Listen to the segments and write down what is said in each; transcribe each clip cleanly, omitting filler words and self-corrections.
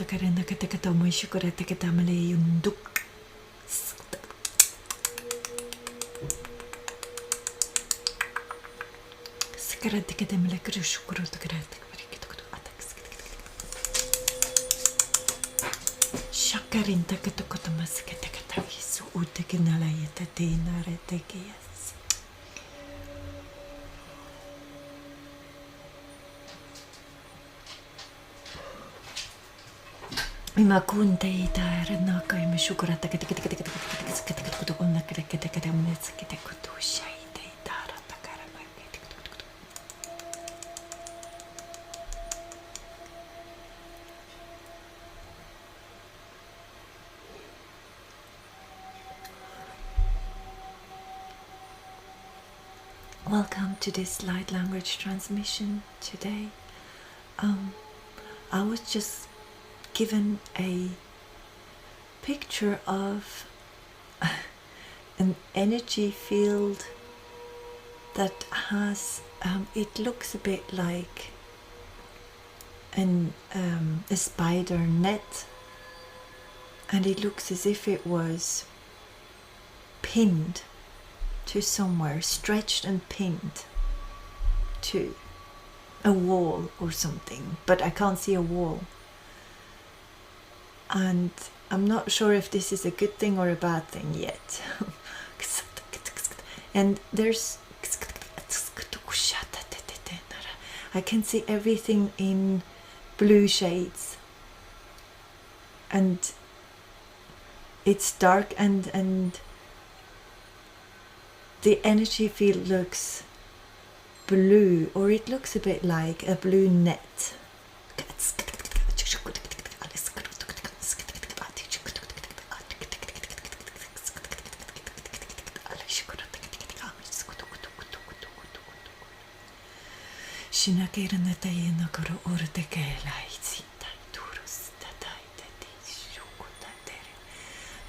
Karena kata-kata mo syukur at kata malay yunduk. Sekarang kata malay kru syukur at kata Shakarin takata kata mas kata Yesu uta kinalaya tatina retekiyas. Ima kunta ita ranaka ima syukur at kata kutu kona kata mas kata kutu shaita ita ratakara Welcome to this light language transmission today. I was just given a picture of an energy field that has, it looks a bit like a spider net, and it looks as if it was pinned to somewhere, stretched and pinned to a wall or something, but I can't see a wall. And I'm not sure if this is a good thing or a bad thing yet. And there's, I can see everything in blue shades, and it's dark, and the energy field looks blue, or it looks a bit like a blue net.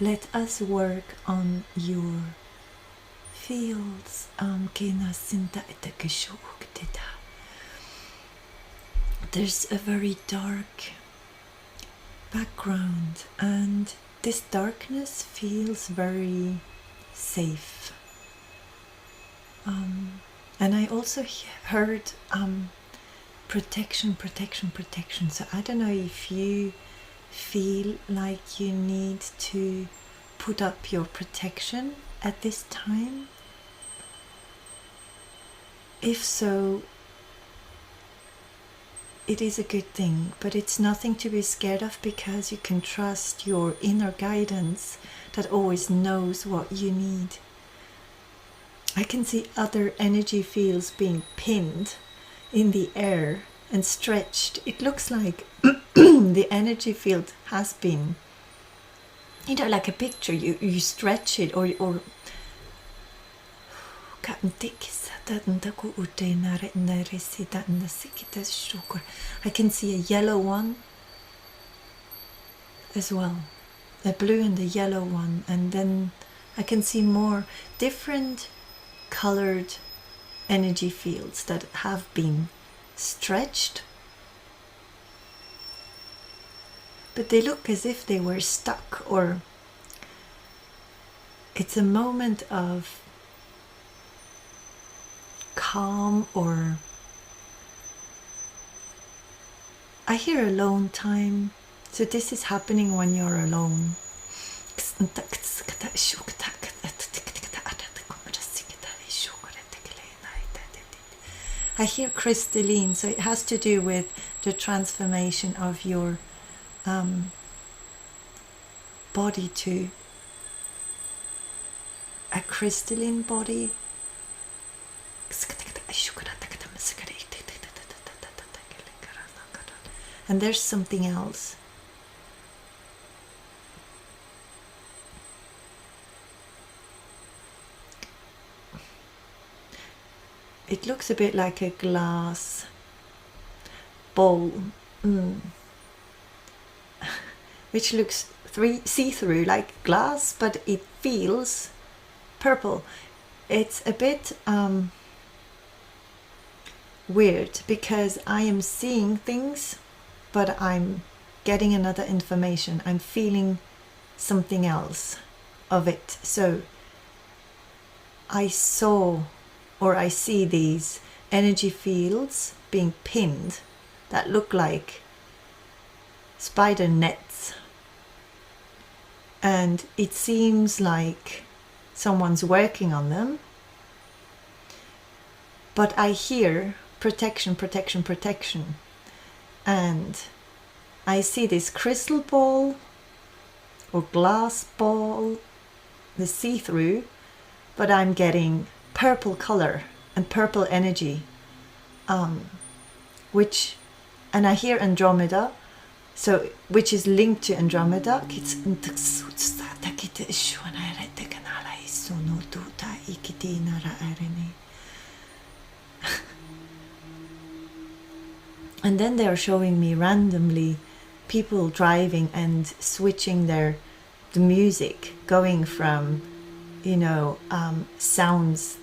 Let us work on your fields. There's a very dark background, and this darkness feels very safe. And I also heard protection. So I don't know if you feel like you need to put up your protection at this time. If so, it is a good thing, but it's nothing to be scared of, because you can trust your inner guidance that always knows what you need. I can see other energy fields being pinned in the air and stretched. It looks like the energy field has been, you know, like a picture, you stretch it, or I can see a yellow one as well, a blue and a yellow one, and then I can see more different colored energy fields that have been stretched, but they look as if they were stuck, or it's a moment of calm, or I hear alone time, so this is happening when you're alone. I hear crystalline, so it has to do with the transformation of your body to a crystalline body. And there's something else. It looks a bit like a glass, bowl, which looks see-through like glass, but it feels purple. It's a bit weird because I am seeing things, but I'm getting another information. I'm feeling something else of it. So I saw, or I see, these energy fields being pinned that look like spider nets, and it seems like someone's working on them, but I hear protection, protection, protection, and I see this crystal ball or glass ball, the see-through, but I'm getting purple color and purple energy, and I hear Andromeda, so which is linked to Andromeda. And then they are showing me randomly people driving and switching the music, going from, you know, sounds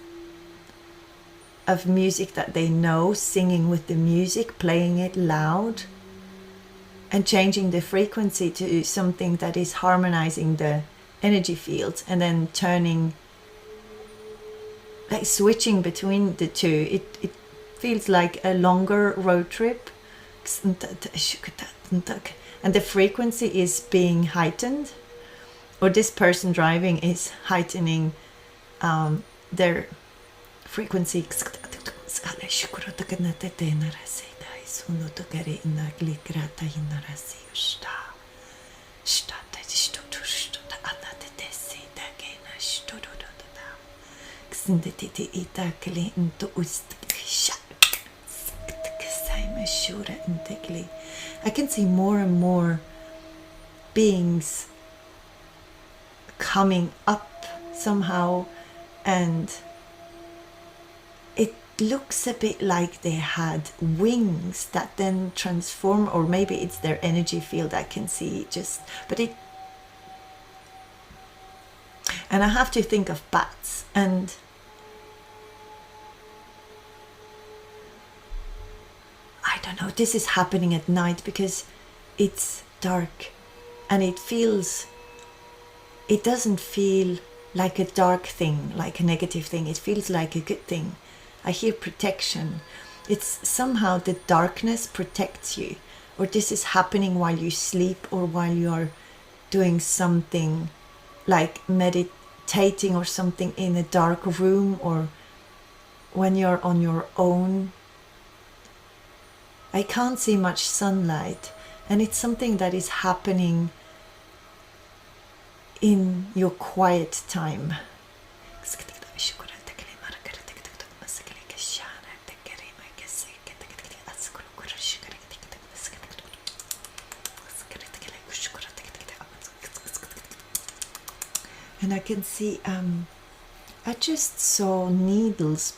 of music that they know, singing with the music, playing it loud, and changing the frequency to something that is harmonizing the energy fields, and then turning, like switching between the two. It feels like a longer road trip, and the frequency is being heightened, or this person driving is heightening their frequency. I can see more and more beings coming up somehow, and it looks a bit like they had wings that then transform, or maybe it's their energy field. I can see and I have to think of bats, and I don't know, this is happening at night because it's dark, and it doesn't feel like a dark thing, like a negative thing. It feels like a good thing. I hear protection. It's somehow the darkness protects you, or this is happening while you sleep, or while you're doing something like meditating or something in a dark room, or when you're on your own. I can't see much sunlight, and it's something that is happening in your quiet time. And I can see, I just saw needles,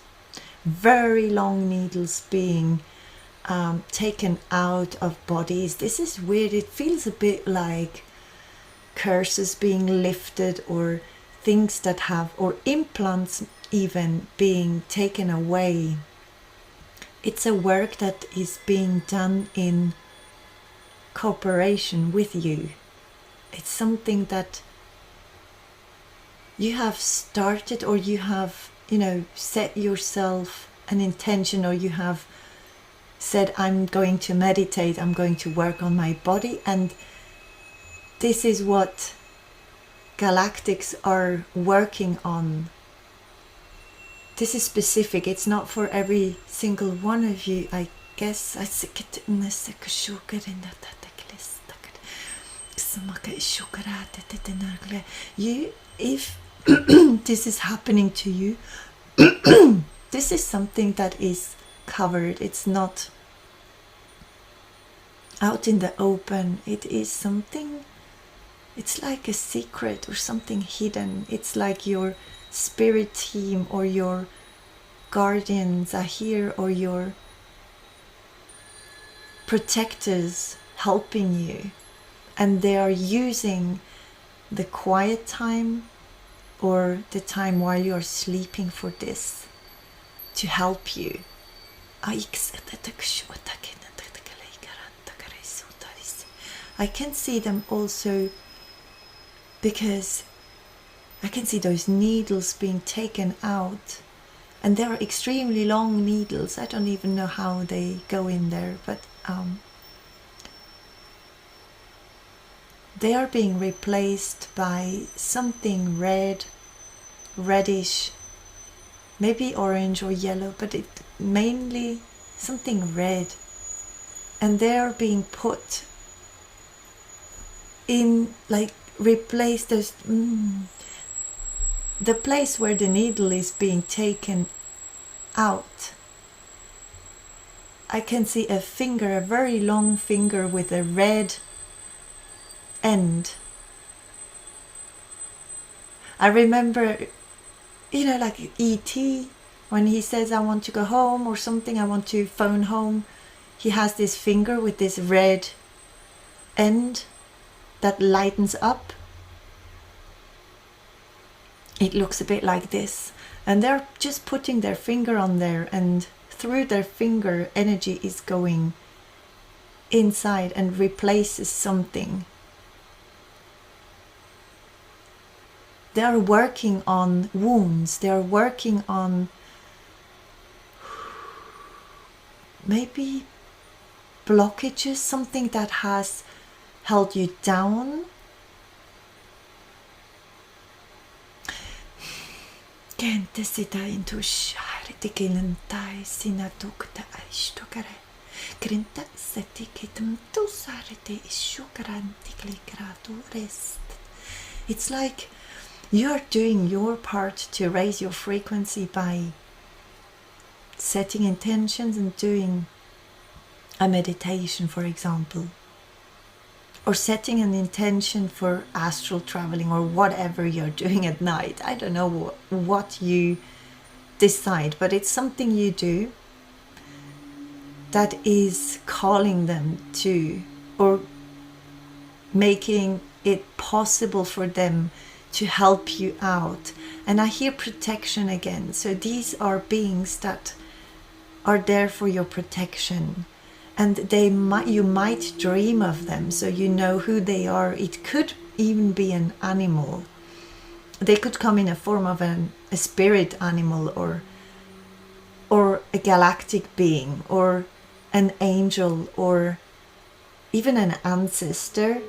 very long needles being taken out of bodies. This is weird. It feels a bit like curses being lifted, or things that have, or implants even being taken away. It's a work that is being done in cooperation with you. It's something that you have started, or you have, you know, set yourself an intention, or you have said, I'm going to meditate, I'm going to work on my body, and this is what Galactics are working on. This is specific. It's not for every single one of you, I guess. You, if this is happening to you, this is something that is covered. It's not out in the open. It is something, it's like a secret or something hidden. It's like your spirit team or your guardians are here, or your protectors helping you, and they are using the quiet time or the time while you are sleeping for this to help you. I can see them also because I can see those needles being taken out, and they are extremely long needles. I don't even know how they go in there, but they are being replaced by something red, reddish, maybe orange or yellow, but it mainly something red, and they are being put in, like, replace those the place where the needle is being taken out. I can see a finger, a very long finger with a red end. I remember, you know, like E.T., when he says I want to go home or something, I want to phone home, he has this finger with this red end that lightens up. It looks a bit like this, and they're just putting their finger on there, and through their finger energy is going inside and replaces something. They are working on wounds, they are working on maybe blockages, something that has held you down. Gente sitä into shari kilentai sina tukta ishtokare krinta setikitum tu sarite ishukaranti klikratu rest. It's like you're doing your part to raise your frequency by setting intentions and doing a meditation, for example, or setting an intention for astral traveling or whatever you're doing at night. I don't know what you decide, but it's something you do that is calling them to, or making it possible for them to help you out. And I hear protection again. So these are beings that are there for your protection. And you might dream of them, so you know who they are. It could even be an animal. They could come in a form of a spirit animal, or a galactic being, or an angel, or even an ancestor.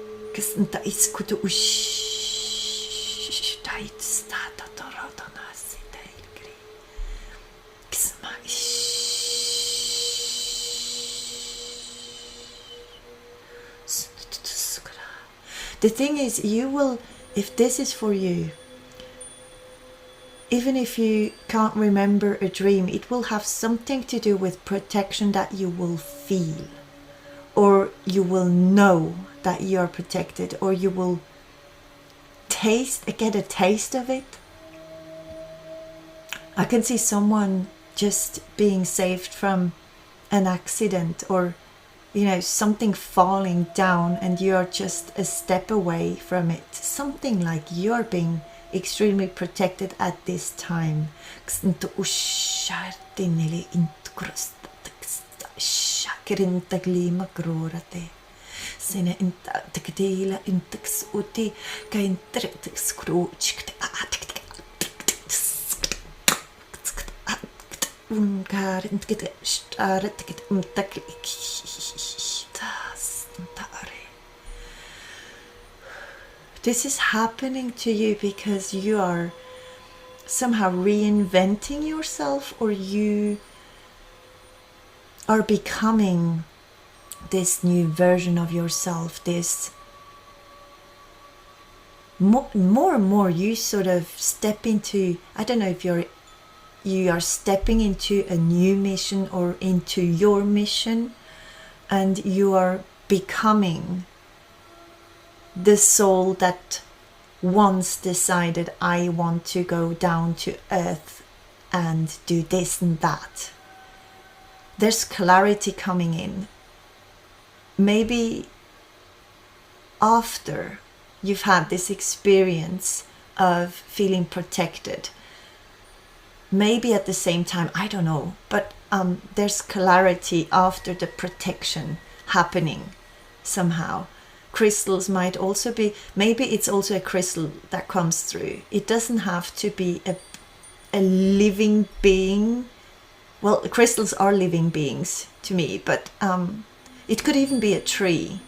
The thing is, you will, if this is for you, even if you can't remember a dream, it will have something to do with protection that you will feel, or you will know that you are protected, or you will get a taste of it. I can see someone just being saved from an accident, or something falling down, and you're just a step away from it. Something like you're being extremely protected at this time. This is happening to you because you are somehow reinventing yourself, or you are becoming this new version of yourself. This more and more you sort of step into, I don't know if you are stepping into a new mission or into your mission, and you are becoming the soul that once decided, I want to go down to earth and do this and that. There's clarity coming in. maybe after you've had this experience of feeling protected, maybe at the same time, I don't know, but there's clarity after the protection happening somehow. Crystals might also be, maybe it's also a crystal that comes through. It doesn't have to be a living being. Well, crystals are living beings to me, but it could even be a tree.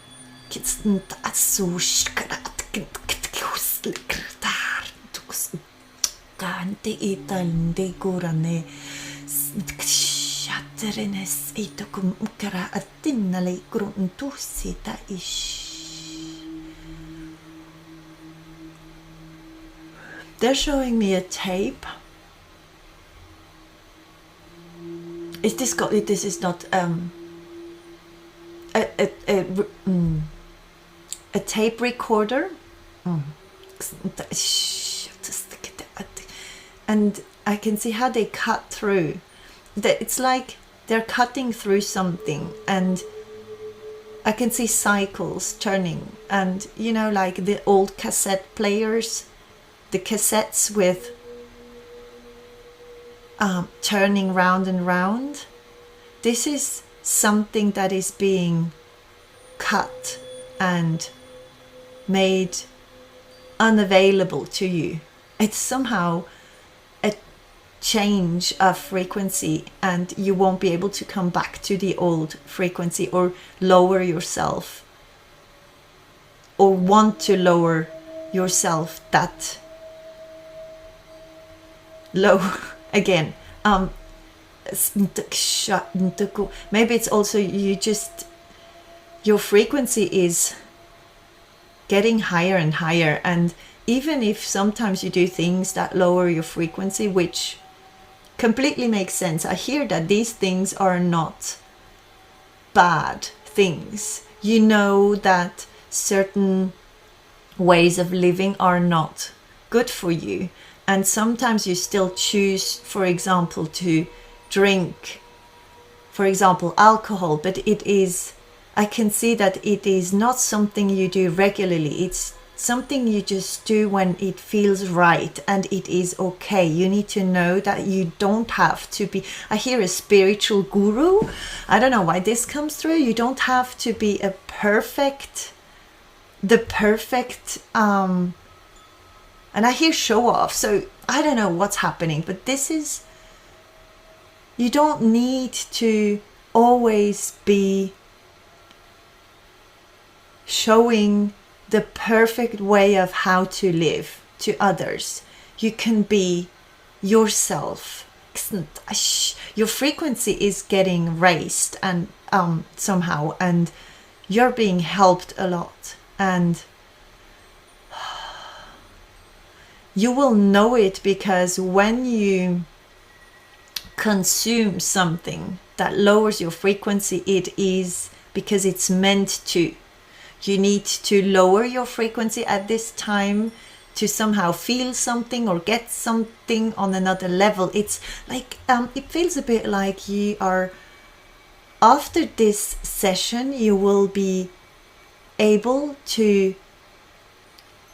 They're showing me a tape. Is this got? This is not a tape recorder. And I can see how they cut through. It's like they're cutting through something, and I can see cycles turning, and you know, like the old cassette players, the cassettes with turning round and round. This is something that is being cut and made unavailable to you. It's somehow a change of frequency, and you won't be able to come back to the old frequency or lower yourself, or want to lower yourself that low again. Maybe it's also your frequency is getting higher and higher, and even if sometimes you do things that lower your frequency, which completely makes sense. I hear that these things are not bad things. You know that certain ways of living are not good for you, and sometimes you still choose, for example, to drink, for example, alcohol, but it is, I can see that it is not something you do regularly. It's something you just do when it feels right, and it is okay. You need to know that you don't have to be, I hear a spiritual guru. I don't know why this comes through. You don't have to be the perfect, and I hear show off. So I don't know what's happening, but this is, you don't need to always be showing the perfect way of how to live to others. You can be yourself. Your frequency is getting raised, and somehow, and you're being helped a lot, and you will know it, because when you consume something that lowers your frequency, it is because it's meant to. You need to lower your frequency at this time to somehow feel something or get something on another level. It's like, it feels a bit like you are, after this session, you will be able to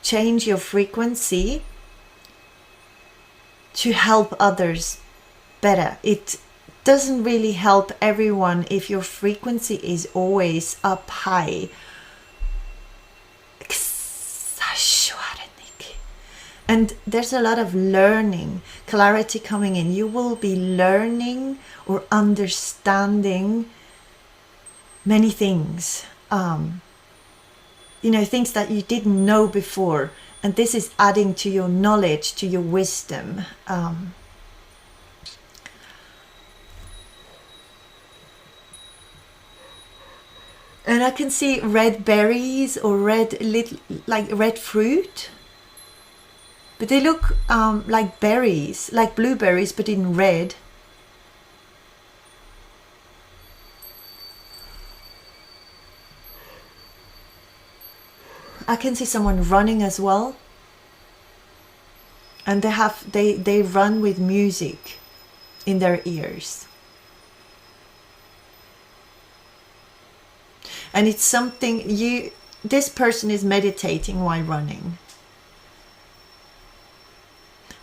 change your frequency to help others better. It doesn't really help everyone if your frequency is always up high. And there's a lot of learning, clarity coming in. You will be learning or understanding many things, you know, things that you didn't know before. And this is adding to your knowledge, to your wisdom. And I can see red berries or red fruit. But they look like berries, like blueberries, but in red. I can see someone running as well. And they run with music in their ears. And it's something this person is meditating while running.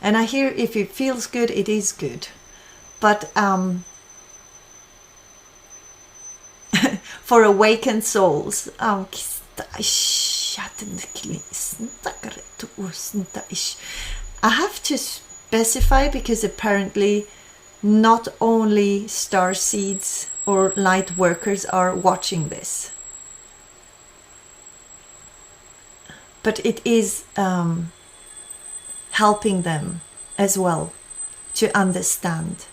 And I hear if it feels good, it is good. But for awakened souls, I have to specify, because apparently not only star seeds or light workers are watching this, but it is helping them as well to understand.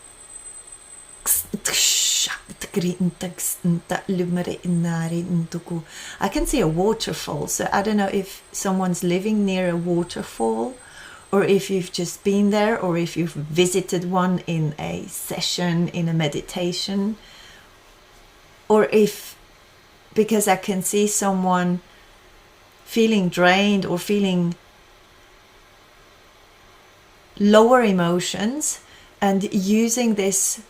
I can see a waterfall, so I don't know if someone's living near a waterfall, or if you've just been there, or if you've visited one in a session, in a meditation, or if, because I can see someone feeling drained or feeling lower emotions and using this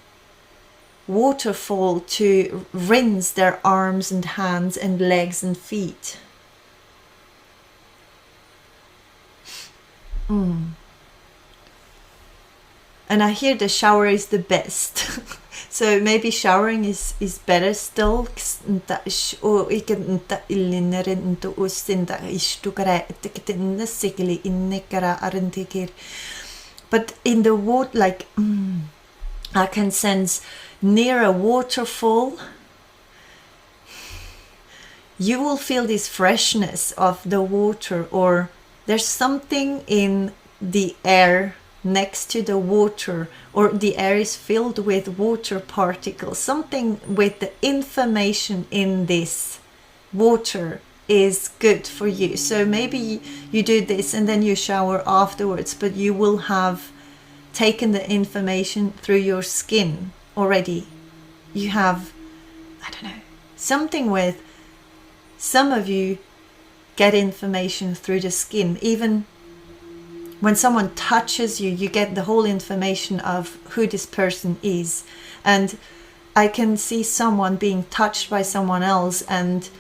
waterfall to rinse their arms and hands and legs and feet. And I hear the shower is the best. So maybe showering is better still. But in the water, like I can sense near a waterfall, you will feel this freshness of the water, or there's something in the air next to the water, or the air is filled with water particles. Something with the information in this water is good for you. So maybe you do this and then you shower afterwards, but you will have taken the information through your skin already. You have, I don't know, something with, some of you get information through the skin. Even when someone touches you, you get the whole information of who this person is. And I can see someone being touched by someone else, and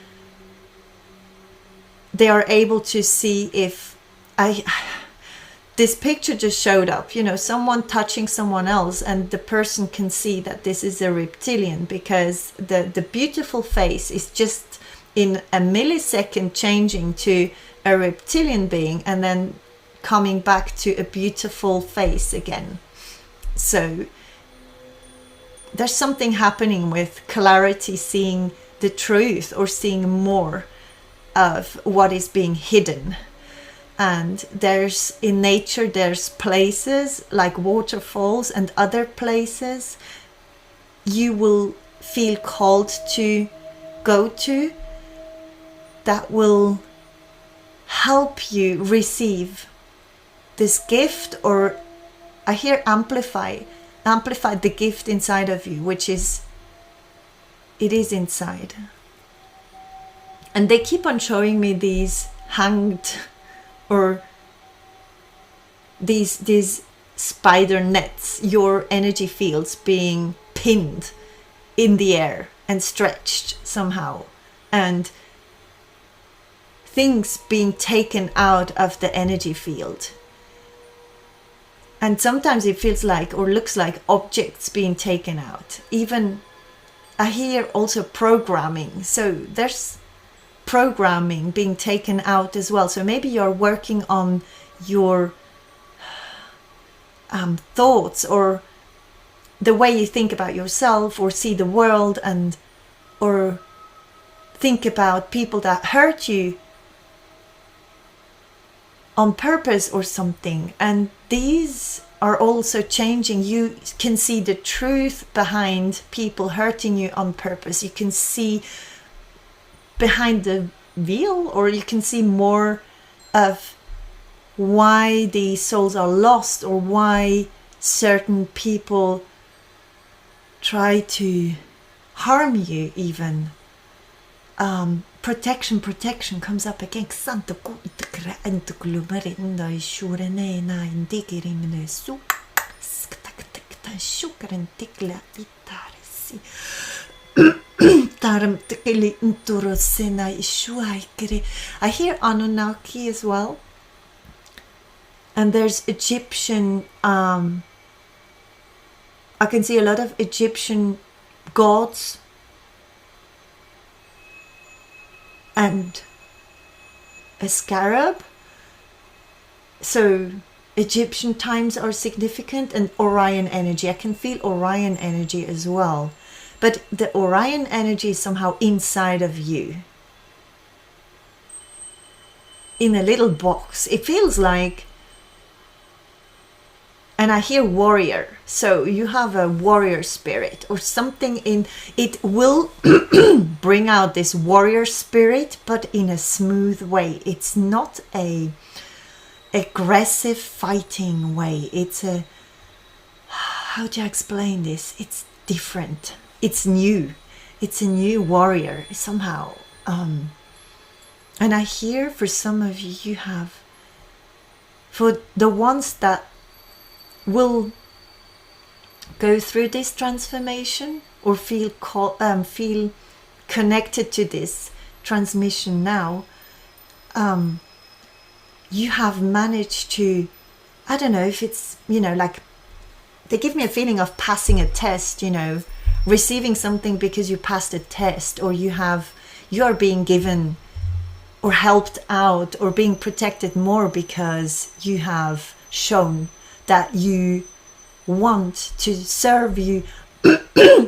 they are able to see if this picture just showed up, you know, someone touching someone else, and the person can see that this is a reptilian, because the beautiful face is just in a millisecond changing to a reptilian being and then coming back to a beautiful face again. So there's something happening with clarity, seeing the truth or seeing more of what is being hidden. And there's, in nature, there's places like waterfalls and other places you will feel called to go to that will help you receive this gift, or I hear amplify the gift inside of you, which is, it is inside. And they keep on showing me these hanged, or these spider nets, your energy fields being pinned in the air and stretched somehow, and things being taken out of the energy field. And sometimes it feels like, or looks like, objects being taken out. Even I hear also programming. So there's programming being taken out as well. So maybe you're working on your thoughts, or the way you think about yourself or see the world, and or think about people that hurt you on purpose or something. And these are also changing. You can see the truth behind people hurting you on purpose. You can see behind the veil, or you can see more of why these souls are lost, or why certain people try to harm you even. Protection comes up again. I hear Anunnaki as well. And there's Egyptian, I can see a lot of Egyptian gods and a scarab. So Egyptian times are significant, and Orion energy. I can feel Orion energy as well. But the Orion energy is somehow inside of you. In a little box. It feels like, and I hear warrior. So you have a warrior spirit or something in it will bring out this warrior spirit, but in a smooth way. It's not a aggressive fighting way. It's a, how do I explain this? It's different. It's new. It's a new warrior somehow. And I hear for some of you, you have, for the ones that will go through this transformation or feel connected to this transmission now, you have managed to, I don't know if it's, you know, like they give me a feeling of passing a test, you know, receiving something because you passed a test, or you are being given or helped out or being protected more because you have shown that you want to serve, you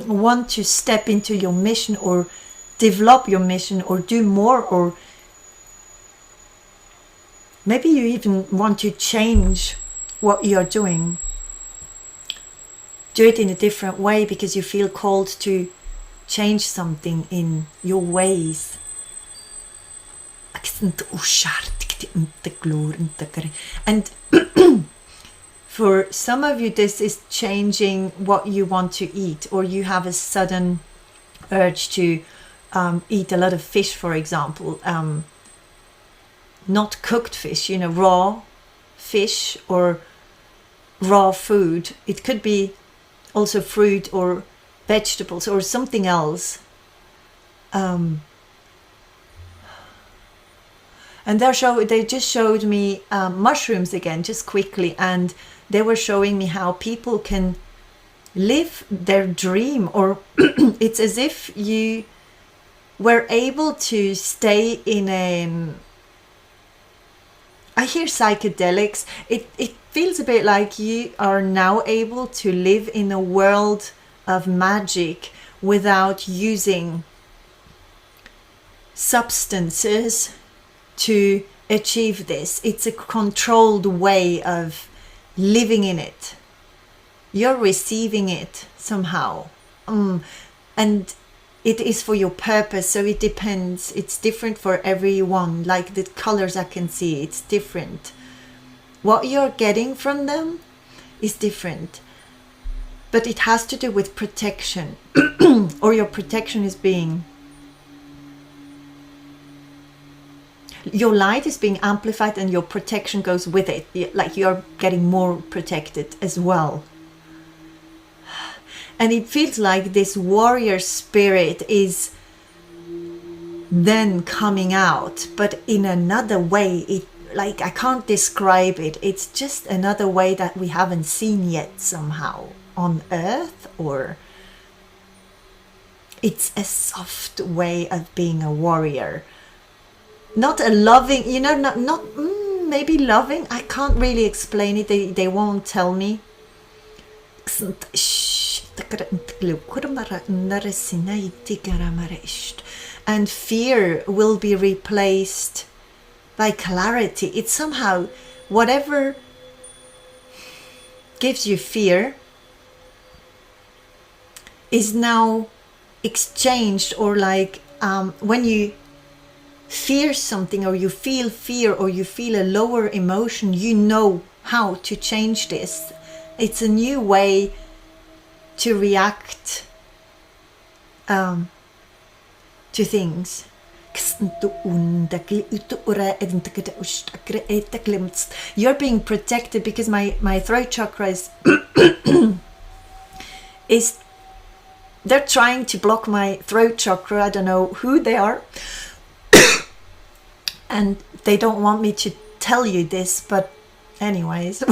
want to step into your mission or develop your mission or do more, or maybe you even want to change what you're doing. Do it in a different way because you feel called to change something in your ways. And for some of you, this is changing what you want to eat, or you have a sudden urge to eat a lot of fish, for example. Not cooked fish, you know, raw fish or raw food. It could be also fruit or vegetables or something else. And they just showed me mushrooms again, just quickly, and they were showing me how people can live their dream, or it's as if you were able to stay in a, I hear psychedelics. It feels a bit like you are now able to live in a world of magic without using substances to achieve this. It's a controlled way of living in it. You're receiving it somehow. And it is for your purpose, so it depends. It's different for everyone. Like the colors I can see, it's different. What you're getting from them is different. But it has to do with protection. Or your protection is being, your light is being amplified and your protection goes with it. Like you're getting more protected as well. And it feels like this warrior spirit is then coming out, but in another way. It, like, I can't describe it. It's just another way that we haven't seen yet somehow on Earth, or it's a soft way of being a warrior. Not a loving, you know, not maybe loving. I can't really explain it. They won't tell me. And fear will be replaced by clarity. It's somehow whatever gives you fear is now exchanged, or like when you fear something, or you feel fear, or you feel a lower emotion, you know how to change this. It's a new way to react to things. You're being protected because my throat chakra is they're trying to block my throat chakra. I don't know who they are. And they don't want me to tell you this, but anyways,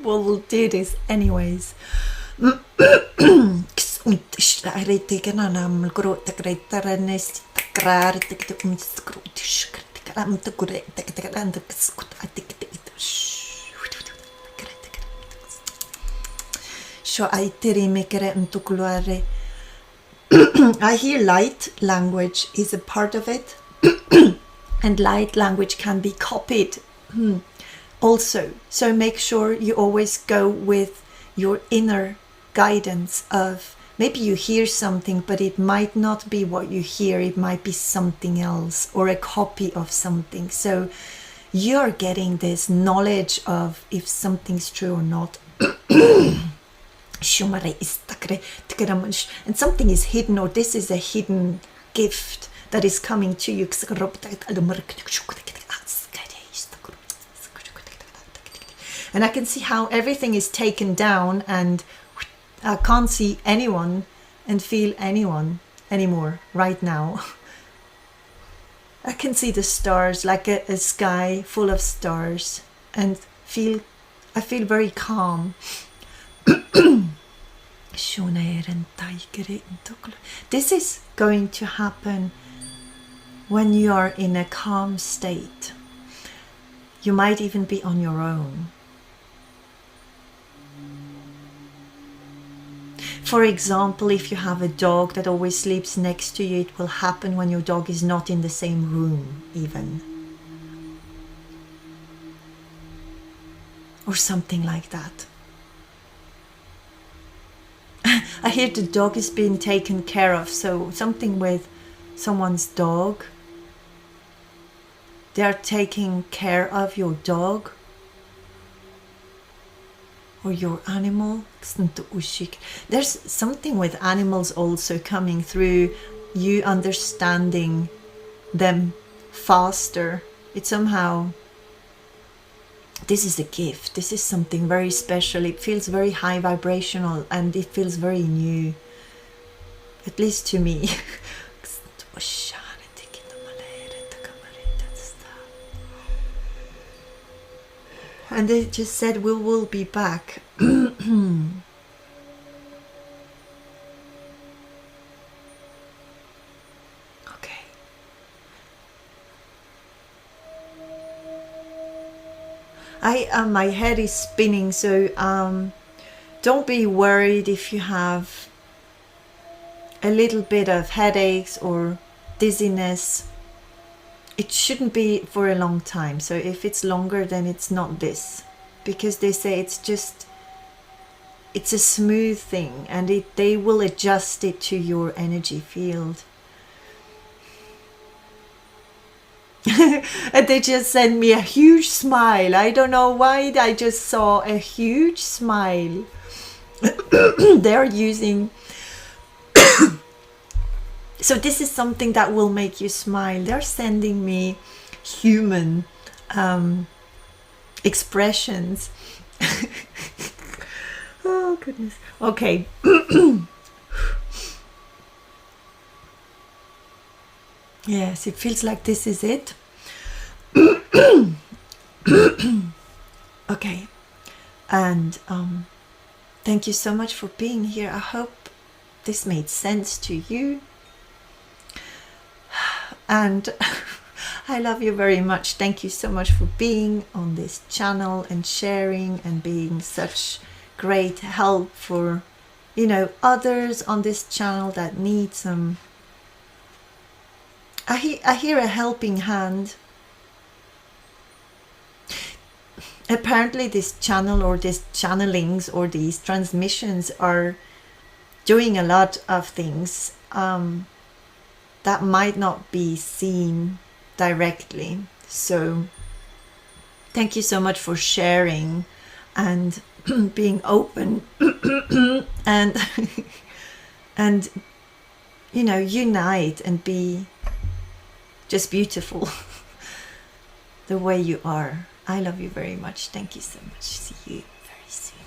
we'll do this anyways. I hear light language is a part of it. And light language can be copied also. So make sure you always go with your inner guidance of, maybe you hear something, but it might not be what you hear. It might be something else or a copy of something. So you're getting this knowledge of if something's true or not. And something is hidden, or this is a hidden gift that is coming to you. And I can see how everything is taken down, and I can't see anyone and feel anyone anymore right now. I can see the stars, like a sky full of stars, and I feel very calm. This is going to happen when you are in a calm state. You might even be on your own. For example, if you have a dog that always sleeps next to you, it will happen when your dog is not in the same room even. Or something like that. I hear the dog is being taken care of, so something with someone's dog. They are taking care of your dog or your animal. There's something with animals also coming through, you understanding them faster. It's somehow, this is a gift. This is something very special. It feels very high vibrational and it feels very new, at least to me. And they just said, we will be back. Okay. My head is spinning, so don't be worried if you have a little bit of headaches or dizziness. It shouldn't be for a long time. So if it's longer, then it's not this, because they say it's a smooth thing, and they will adjust it to your energy field. And they just sent me a huge smile. I don't know why, I just saw a huge smile. They're using so this is something that will make you smile. They're sending me human expressions. Oh goodness. Okay. Yes, it feels like this is it. Okay. And thank you so much for being here. I hope this made sense to you. And I love you very much. Thank you so much for being on this channel and sharing and being such great help for, you know, others on this channel that need some. I hear a helping hand. Apparently this channel or these channelings or these transmissions are doing a lot of things that might not be seen directly. So thank you so much for sharing and being open and and you know, unite and be just beautiful the way you are. I love you very much. Thank you so much. See you very soon.